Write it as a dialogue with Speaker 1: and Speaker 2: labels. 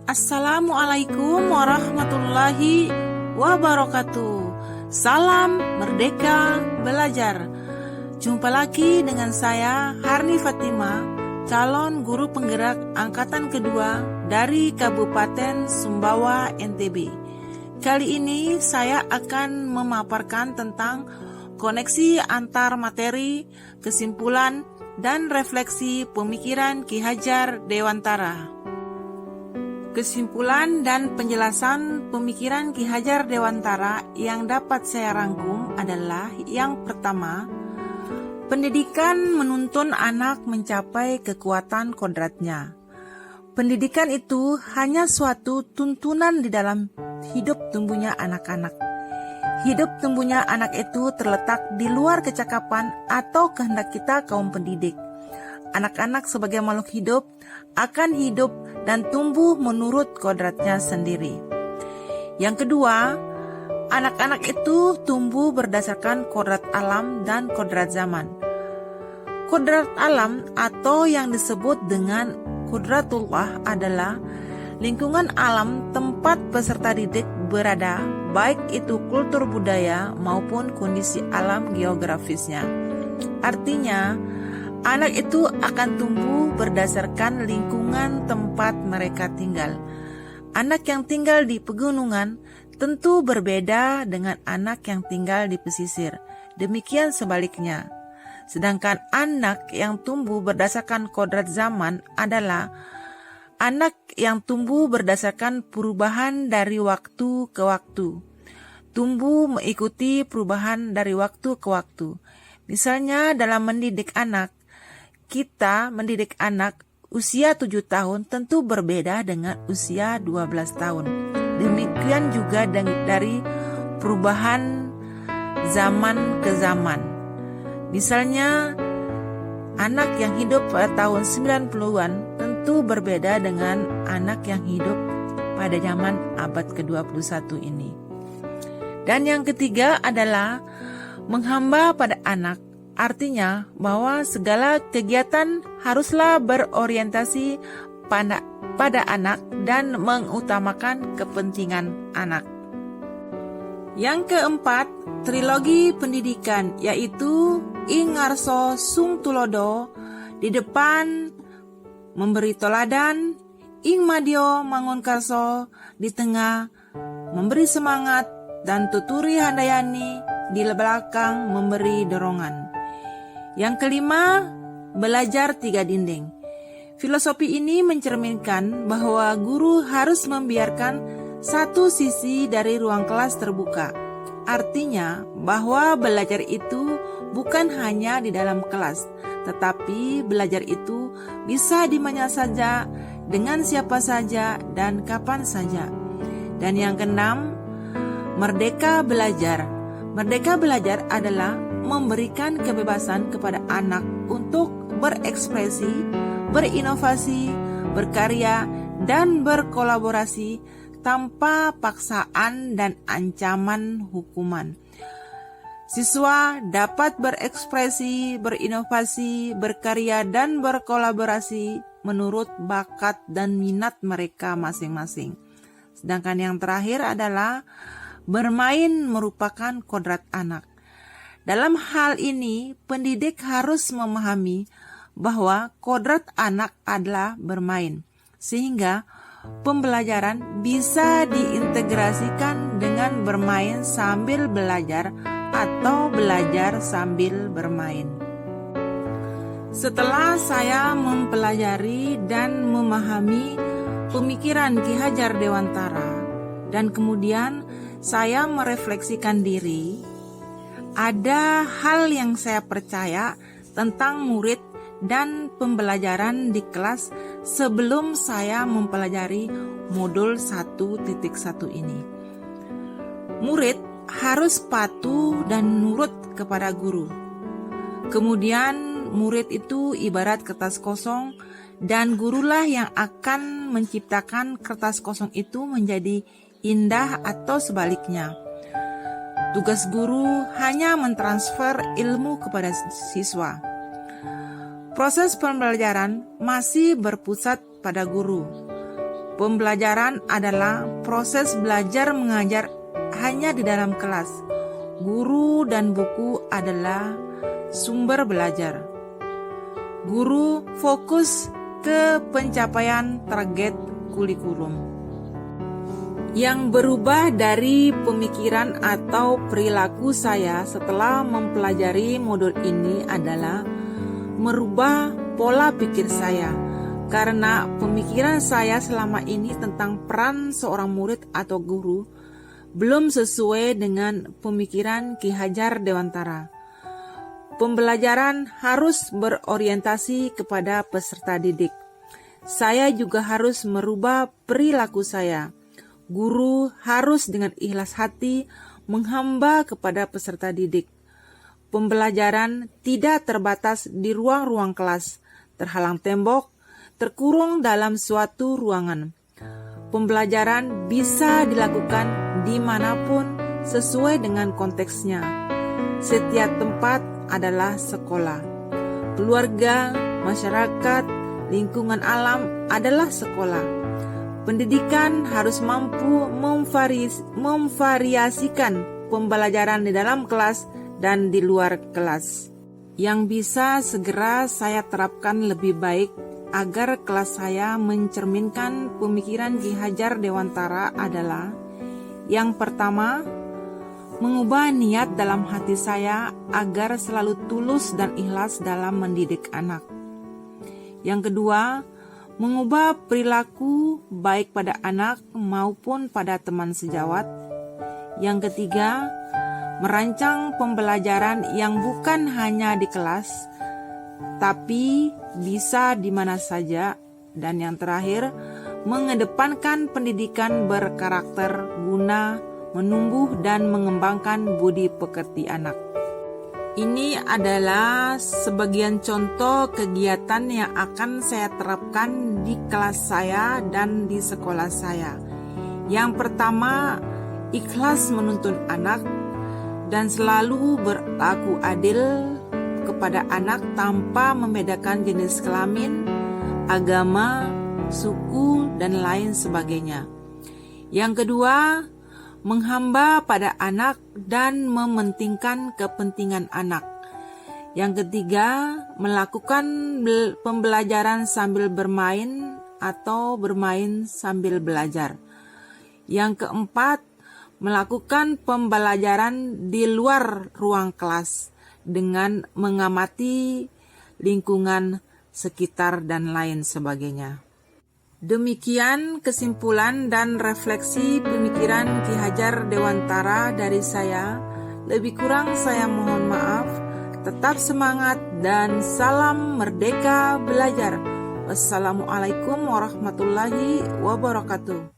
Speaker 1: Assalamualaikum warahmatullahi wabarakatuh. Salam Merdeka Belajar. Jumpa lagi dengan saya Harni Fatima, calon guru penggerak angkatan kedua dari Kabupaten Sumbawa, NTB. Kali ini saya akan memaparkan tentang koneksi antar materi, kesimpulan, dan refleksi pemikiran Ki Hajar Dewantara. Kesimpulan dan penjelasan pemikiran Ki Hajar Dewantara yang dapat saya rangkum adalah: yang pertama, pendidikan menuntun anak mencapai kekuatan kodratnya. Pendidikan itu hanya suatu tuntunan di dalam hidup tumbuhnya anak-anak. Hidup tumbuhnya anak itu terletak di luar kecakapan atau kehendak kita kaum pendidik. Anak-anak sebagai makhluk hidup akan hidup dan tumbuh menurut kodratnya sendiri. Yang kedua, anak-anak itu tumbuh berdasarkan kodrat alam dan kodrat zaman. Kodrat alam atau yang disebut dengan kodratullah adalah lingkungan alam tempat peserta didik berada, baik itu kultur budaya maupun kondisi alam geografisnya. Artinya, anak itu akan tumbuh berdasarkan lingkungan tempat mereka tinggal. Anak yang tinggal di pegunungan tentu berbeda dengan anak yang tinggal di pesisir. Demikian sebaliknya. Sedangkan anak yang tumbuh berdasarkan kodrat zaman adalah anak yang tumbuh berdasarkan perubahan dari waktu ke waktu. Tumbuh mengikuti perubahan dari waktu ke waktu. Misalnya dalam mendidik anak, kita mendidik anak usia 7 tahun tentu berbeda dengan usia 12 tahun. Demikian juga dari perubahan zaman ke zaman. Misalnya, anak yang hidup pada tahun 90-an tentu berbeda dengan anak yang hidup pada zaman abad ke-21 ini. Dan yang ketiga adalah menghamba pada anak. Artinya bahwa segala kegiatan haruslah berorientasi pada anak dan mengutamakan kepentingan anak. Yang keempat, trilogi pendidikan, yaitu Ing Ngarso Sung Tulodo, di depan memberi toladan, Ing Madyo Mangun Karso, di tengah memberi semangat, dan Tuturi Handayani di belakang memberi dorongan. Yang kelima, belajar 3 dinding. Filosofi ini mencerminkan bahwa guru harus membiarkan satu sisi dari ruang kelas terbuka. Artinya bahwa belajar itu bukan hanya di dalam kelas, tetapi belajar itu bisa di mana saja, dengan siapa saja, dan kapan saja. Dan yang keenam, merdeka belajar. Merdeka belajar adalah memberikan kebebasan kepada anak untuk berekspresi, berinovasi, berkarya, dan berkolaborasi tanpa paksaan dan ancaman hukuman. Siswa dapat berekspresi, berinovasi, berkarya, dan berkolaborasi menurut bakat dan minat mereka masing-masing. Sedangkan yang terakhir adalah bermain merupakan kodrat anak. Dalam hal ini, pendidik harus memahami bahwa kodrat anak adalah bermain, sehingga pembelajaran bisa diintegrasikan dengan bermain sambil belajar atau belajar sambil bermain. Setelah saya mempelajari dan memahami pemikiran Ki Hajar Dewantara, dan kemudian saya merefleksikan diri, ada hal yang saya percaya tentang murid dan pembelajaran di kelas sebelum saya mempelajari modul 1.1 ini. Murid harus patuh dan nurut kepada guru. Kemudian murid itu ibarat kertas kosong, dan gurulah yang akan menciptakan kertas kosong itu menjadi indah atau sebaliknya. Tugas guru hanya mentransfer ilmu kepada siswa. Proses pembelajaran masih berpusat pada guru. Pembelajaran adalah proses belajar mengajar hanya di dalam kelas. Guru dan buku adalah sumber belajar. Guru fokus ke pencapaian target kurikulum. Yang berubah dari pemikiran atau perilaku saya setelah mempelajari modul ini adalah merubah pola pikir saya. Karena pemikiran saya selama ini tentang peran seorang murid atau guru belum sesuai dengan pemikiran Ki Hajar Dewantara. Pembelajaran harus berorientasi kepada peserta didik. Saya juga harus merubah perilaku saya. Guru harus dengan ikhlas hati menghamba kepada peserta didik. Pembelajaran tidak terbatas di ruang-ruang kelas, terhalang tembok, terkurung dalam suatu ruangan. Pembelajaran bisa dilakukan dimanapun sesuai dengan konteksnya. Setiap tempat adalah sekolah. Keluarga, masyarakat, lingkungan alam adalah sekolah. Pendidikan harus mampu memvariasikan pembelajaran di dalam kelas dan di luar kelas. Yang bisa segera saya terapkan lebih baik agar kelas saya mencerminkan pemikiran Ki Hajar Dewantara adalah: yang pertama, mengubah niat dalam hati saya agar selalu tulus dan ikhlas dalam mendidik anak. Yang kedua, mengubah perilaku baik pada anak maupun pada teman sejawat. Yang ketiga, merancang pembelajaran yang bukan hanya di kelas, tapi bisa di mana saja. Dan yang terakhir, mengedepankan pendidikan berkarakter guna menumbuh dan mengembangkan budi pekerti anak. Ini adalah sebagian contoh kegiatan yang akan saya terapkan di kelas saya dan di sekolah saya. Yang pertama, ikhlas menuntun anak dan selalu berlaku adil kepada anak tanpa membedakan jenis kelamin, agama, suku, dan lain sebagainya. Yang kedua, menghamba pada anak dan mementingkan kepentingan anak. Yang ketiga, melakukan pembelajaran sambil bermain atau bermain sambil belajar. Yang keempat, melakukan pembelajaran di luar ruang kelas dengan mengamati lingkungan sekitar dan lain sebagainya. Demikian kesimpulan dan refleksi pemikiran Ki Hajar Dewantara dari saya. Lebih kurang saya mohon maaf. Tetap semangat dan salam merdeka belajar. Wassalamualaikum warahmatullahi wabarakatuh.